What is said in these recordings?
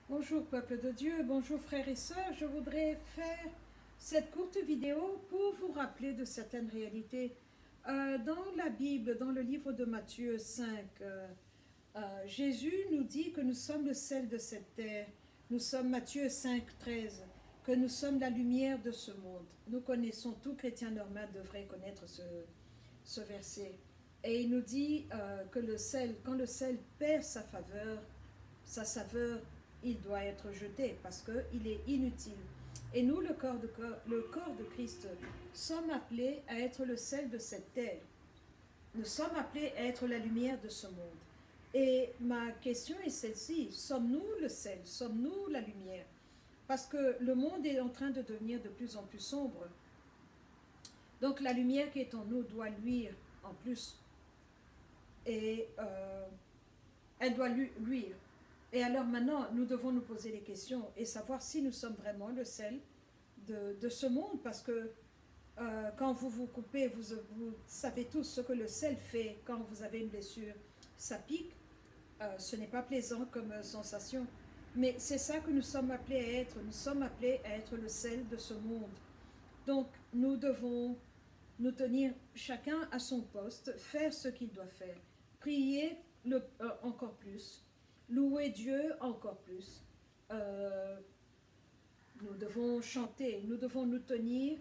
Bonjour peuple de Dieu, bonjour frères et sœurs. Je voudrais faire cette courte vidéo pour vous rappeler de certaines réalités. Dans la Bible, dans le livre de Matthieu 5, Jésus nous dit que nous sommes le sel de cette terre. Nous sommes Matthieu 5, 13, que nous sommes la lumière de ce monde. Nous connaissons, tout chrétien normal devrait connaître ce verset. Et il nous dit que le sel, quand le sel perd sa saveur, il doit être jeté parce qu'il est inutile. Et nous, le corps de Christ, sommes appelés à être le sel de cette terre. Nous sommes appelés à être la lumière de ce monde. Et ma question est celle-ci, sommes-nous le sel? Sommes-nous la lumière? Parce que le monde est en train de devenir de plus en plus sombre. Donc la lumière qui est en nous doit luire en plus. Et elle doit luire. Et alors maintenant, nous devons nous poser des questions et savoir si nous sommes vraiment le sel de ce monde, parce que quand vous vous coupez, vous savez tous ce que le sel fait quand vous avez une blessure. Ça pique, ce n'est pas plaisant comme sensation, mais c'est ça que nous sommes appelés à être. Nous sommes appelés à être le sel de ce monde. Donc nous devons nous tenir chacun à son poste, faire ce qu'il doit faire, prier encore plus, louer Dieu encore plus. Nous devons chanter, nous devons nous tenir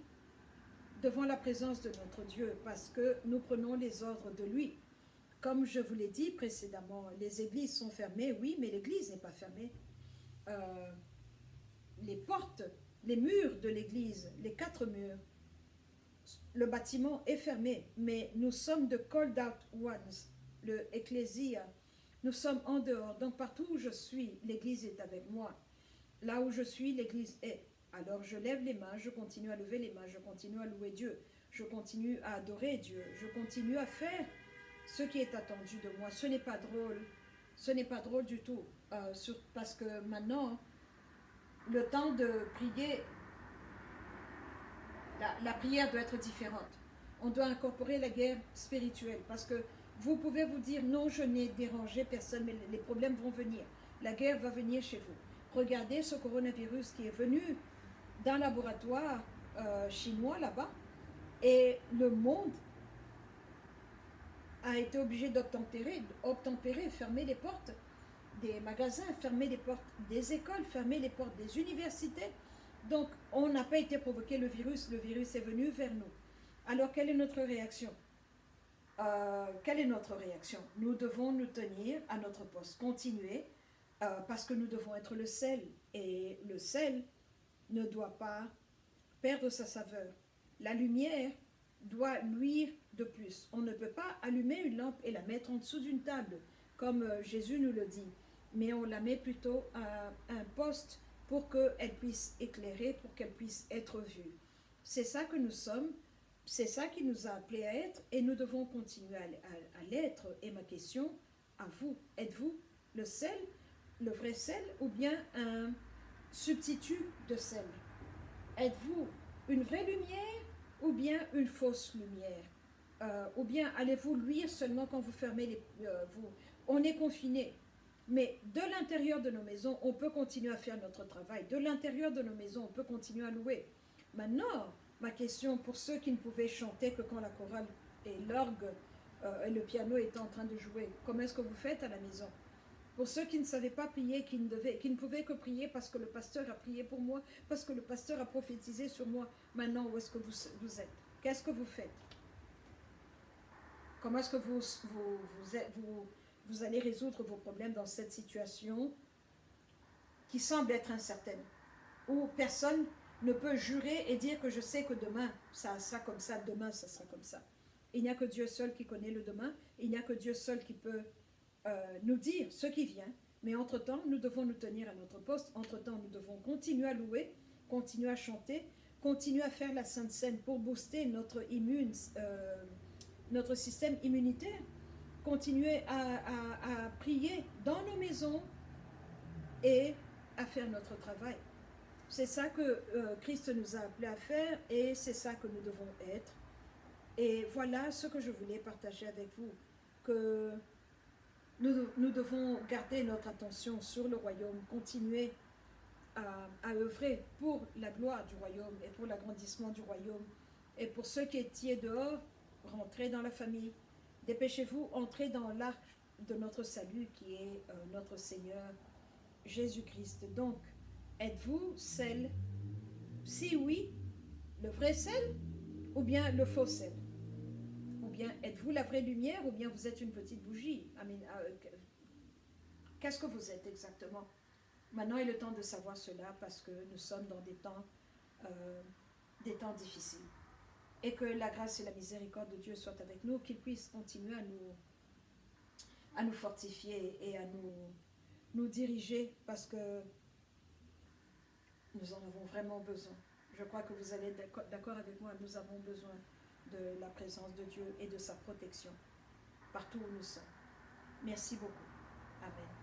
devant la présence de notre Dieu parce que nous prenons les ordres de lui. Comme je vous l'ai dit précédemment, les églises sont fermées, oui, mais l'église n'est pas fermée. Euh, les portes, les murs de l'église, les 4 murs, le bâtiment est fermé, mais nous sommes de called out ones, le ecclésia. Nous sommes en dehors, donc partout où je suis, l'église est avec moi. Là où je suis, l'église est. Alors je lève les mains, je continue à lever les mains, je continue à louer Dieu, je continue à adorer Dieu, je continue à faire ce qui est attendu de moi. Ce n'est pas drôle, ce n'est pas drôle du tout, parce que maintenant, le temps de prier, la prière doit être différente. On doit incorporer la guerre spirituelle, parce que vous pouvez vous dire non, je n'ai dérangé personne, mais les problèmes vont venir. La guerre va venir chez vous. Regardez ce coronavirus qui est venu d'un laboratoire chinois là-bas, et le monde a été obligé d'obtempérer, fermer les portes des magasins, fermer les portes des écoles, fermer les portes des universités. Donc, on n'a pas été provoqué le virus est venu vers nous. Alors, quelle est notre réaction? Quelle est notre réaction? Nous devons nous tenir à notre poste, continuer, parce que nous devons être le sel. Et le sel ne doit pas perdre sa saveur. La lumière doit luire de plus. On ne peut pas allumer une lampe et la mettre en dessous d'une table, comme Jésus nous le dit, mais on la met plutôt à un poste pour qu'elle puisse éclairer, pour qu'elle puisse être vue. C'est ça que nous sommes, c'est ça qui nous a appelés à être, et nous devons continuer à l'être. Et ma question à vous, êtes-vous le sel, le vrai sel, ou bien un substitut de sel? Êtes-vous une vraie lumière ou bien une fausse lumière? Ou bien allez-vous luire seulement quand vous fermez vous? On est confiné, mais de l'intérieur de nos maisons, on peut continuer à faire notre travail. De l'intérieur de nos maisons, on peut continuer à louer. Maintenant, ma question pour ceux qui ne pouvaient chanter que quand la chorale et l'orgue et le piano étaient en train de jouer, comment est-ce que vous faites à la maison? Pour ceux qui ne savaient pas prier, qui ne pouvaient que prier parce que le pasteur a prié pour moi, parce que le pasteur a prophétisé sur moi, maintenant où est-ce que vous êtes? Qu'est-ce que vous faites? Comment est-ce que vous allez résoudre vos problèmes dans cette situation qui semble être incertaine, où personne ne peut jurer et dire que je sais que demain ça sera comme ça, demain ça sera comme ça. Il n'y a que Dieu seul qui connaît le demain, il n'y a que Dieu seul qui peut nous dire ce qui vient, mais entre-temps, nous devons nous tenir à notre poste, entre-temps, nous devons continuer à louer, continuer à chanter, continuer à faire la Sainte Seine pour booster notre système immunitaire, continuer à prier dans nos maisons et à faire notre travail. C'est ça que Christ nous a appelés à faire et c'est ça que nous devons être. Et voilà ce que je voulais partager avec vous, que Nous devons garder notre attention sur le royaume, continuer à œuvrer pour la gloire du royaume et pour l'agrandissement du royaume. Et pour ceux qui étiez dehors, rentrez dans la famille. Dépêchez-vous, entrez dans l'arc de notre salut qui est notre Seigneur Jésus-Christ. Donc, êtes-vous sel? Si oui, le vrai sel ou bien le faux sel? Ou bien êtes-vous la vraie lumière ou bien vous êtes une petite bougie? Qu'est-ce que vous êtes exactement? Maintenant est le temps de savoir cela parce que nous sommes dans des temps difficiles. Et que la grâce et la miséricorde de Dieu soient avec nous, qu'il puisse continuer à nous fortifier et à nous diriger parce que nous en avons vraiment besoin. Je crois que vous allez être d'accord avec moi, nous avons besoin de la présence de Dieu et de sa protection partout où nous sommes. Merci beaucoup. Amen.